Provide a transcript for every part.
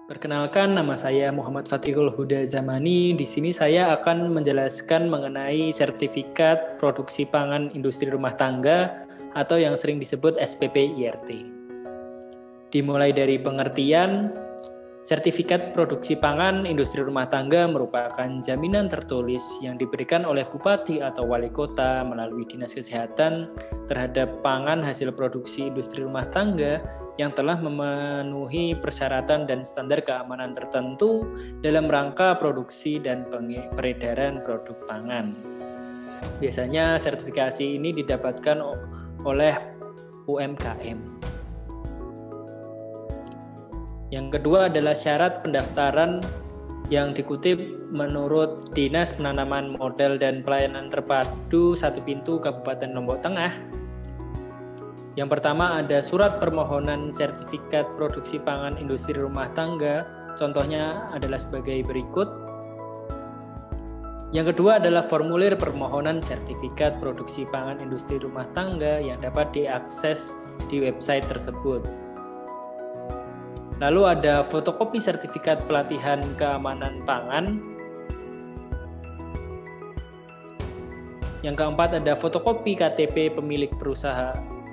Perkenalkan, nama saya Muhammad Fathikul Huda Zamani. Di sini saya akan menjelaskan mengenai sertifikat produksi pangan industri rumah tangga atau yang sering disebut SPP IRT. Dimulai dari pengertian, sertifikat produksi pangan industri rumah tangga merupakan jaminan tertulis yang diberikan oleh bupati atau wali kota melalui Dinas Kesehatan terhadap pangan hasil produksi industri rumah tangga yang telah memenuhi persyaratan dan standar keamanan tertentu dalam rangka produksi dan peredaran produk pangan. Biasanya sertifikasi ini didapatkan oleh UMKM. Yang kedua adalah syarat pendaftaran yang dikutip menurut Dinas Penanaman Modal dan Pelayanan Terpadu Satu Pintu Kabupaten Lombok Tengah. Yang pertama ada surat permohonan sertifikat produksi pangan industri rumah tangga, contohnya adalah sebagai berikut. Yang kedua adalah formulir permohonan sertifikat produksi pangan industri rumah tangga yang dapat diakses di website tersebut. Lalu ada fotokopi sertifikat pelatihan keamanan pangan. Yang keempat ada fotokopi KTP pemilik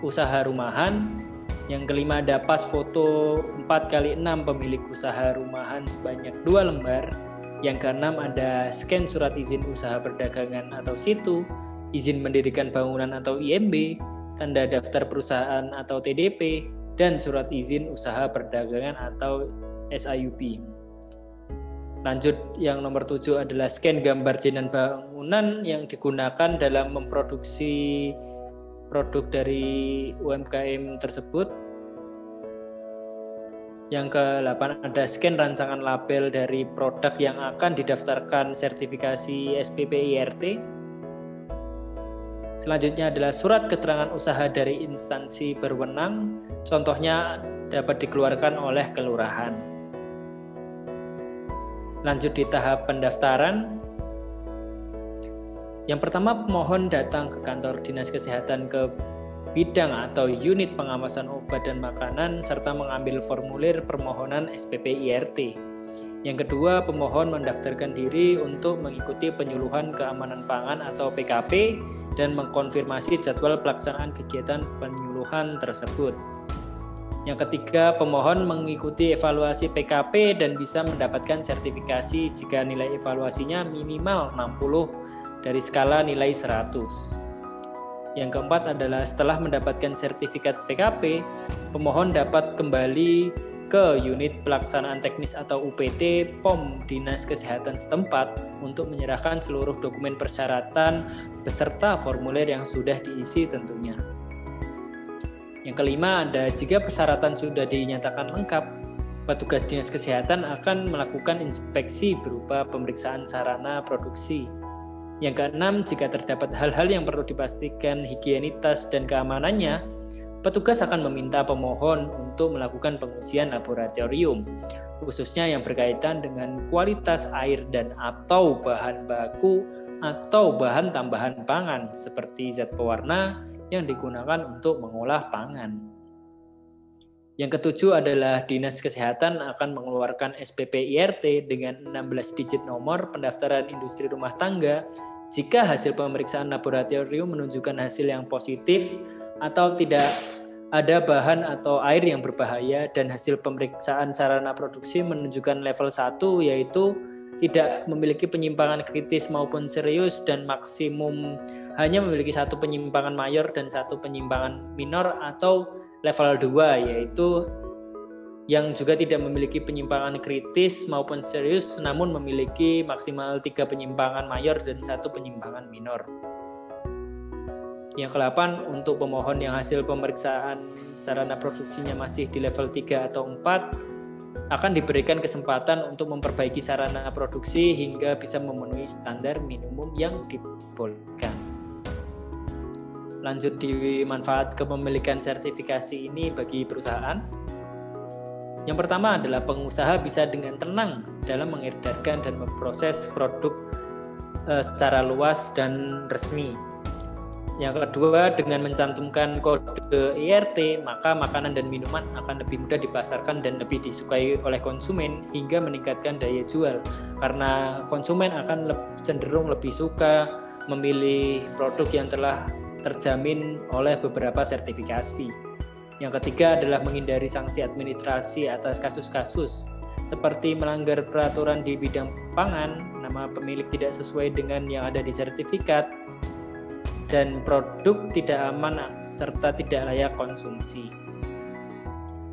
usaha rumahan. Yang kelima ada pas foto 4x6 pemilik usaha rumahan sebanyak 2 lembar. Yang keenam ada scan surat izin usaha perdagangan atau situ, izin mendirikan bangunan atau IMB, tanda daftar perusahaan atau TDP, dan surat izin usaha perdagangan atau SIUP. Lanjut, yang nomor 7 adalah scan gambar jenang bangunan yang digunakan dalam memproduksi produk dari UMKM tersebut. Yang ke-8 ada scan rancangan label dari produk yang akan didaftarkan sertifikasi SPP IRT. Selanjutnya adalah surat keterangan usaha dari instansi berwenang, contohnya dapat dikeluarkan oleh kelurahan. Lanjut di tahap pendaftaran. Yang pertama, pemohon datang ke kantor Dinas Kesehatan ke bidang atau unit pengawasan obat dan makanan serta mengambil formulir permohonan SPP IRT. Yang kedua, pemohon mendaftarkan diri untuk mengikuti penyuluhan keamanan pangan atau PKP dan mengkonfirmasi jadwal pelaksanaan kegiatan penyuluhan tersebut. Yang ketiga, pemohon mengikuti evaluasi PKP dan bisa mendapatkan sertifikasi jika nilai evaluasinya minimal 60 dari skala nilai 100. Yang keempat adalah setelah mendapatkan sertifikat PKP, pemohon dapat kembali ke unit pelaksanaan teknis atau UPT POM Dinas Kesehatan setempat untuk menyerahkan seluruh dokumen persyaratan beserta formulir yang sudah diisi tentunya. Yang kelima ada jika persyaratan sudah dinyatakan lengkap, petugas Dinas Kesehatan akan melakukan inspeksi berupa pemeriksaan sarana produksi. Yang keenam, jika terdapat hal-hal yang perlu dipastikan higienitas dan keamanannya, petugas akan meminta pemohon untuk melakukan pengujian laboratorium, khususnya yang berkaitan dengan kualitas air dan atau bahan baku atau bahan tambahan pangan seperti zat pewarna yang digunakan untuk mengolah pangan. Yang ketujuh adalah Dinas Kesehatan akan mengeluarkan SPP IRT dengan 16 digit nomor pendaftaran industri rumah tangga jika hasil pemeriksaan laboratorium menunjukkan hasil yang positif atau tidak ada bahan atau air yang berbahaya dan hasil pemeriksaan sarana produksi menunjukkan level 1 yaitu tidak memiliki penyimpangan kritis maupun serius dan maksimum hanya memiliki satu penyimpangan mayor dan satu penyimpangan minor, atau level 2 yaitu yang juga tidak memiliki penyimpangan kritis maupun serius namun memiliki maksimal 3 penyimpangan mayor dan 1 penyimpangan minor. Yang ke-8, untuk pemohon yang hasil pemeriksaan sarana produksinya masih di level 3 atau 4 akan diberikan kesempatan untuk memperbaiki sarana produksi hingga bisa memenuhi standar minimum yang dibolehkan. Lanjut di manfaat kepemilikan sertifikasi ini bagi perusahaan. Yang pertama adalah pengusaha bisa dengan tenang dalam mengedarkan dan memproses produk secara luas dan resmi. Yang kedua, dengan mencantumkan kode IRT, maka makanan dan minuman akan lebih mudah dipasarkan dan lebih disukai oleh konsumen hingga meningkatkan daya jual. Karena konsumen akan cenderung lebih suka memilih produk yang telah terjamin oleh beberapa sertifikasi. Yang ketiga adalah menghindari sanksi administrasi atas kasus-kasus seperti melanggar peraturan di bidang pangan, nama pemilik tidak sesuai dengan yang ada di sertifikat, dan produk tidak aman serta tidak layak konsumsi.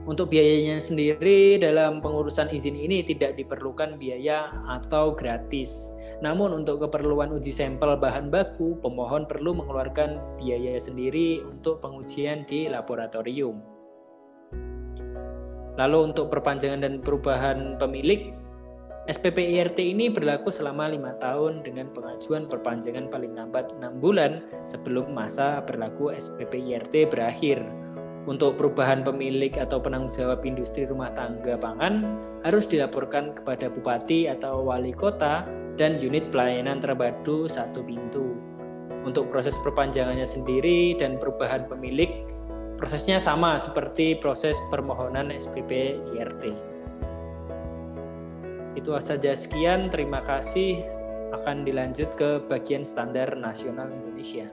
Untuk biayanya sendiri dalam pengurusan izin ini tidak diperlukan biaya atau gratis. Namun untuk keperluan uji sampel bahan baku, pemohon perlu mengeluarkan biaya sendiri untuk pengujian di laboratorium. Lalu untuk perpanjangan dan perubahan pemilik, SPP IRT ini berlaku selama 5 tahun dengan pengajuan perpanjangan paling lambat 6 bulan sebelum masa berlaku SPP IRT berakhir. Untuk perubahan pemilik atau penanggung jawab industri rumah tangga pangan harus dilaporkan kepada bupati atau wali kota dan unit pelayanan terpadu satu pintu. Untuk proses perpanjangannya sendiri dan perubahan pemilik, prosesnya sama seperti proses permohonan SPP IRT. Itu saja, sekian, terima kasih. Akan dilanjut ke bagian standar nasional Indonesia.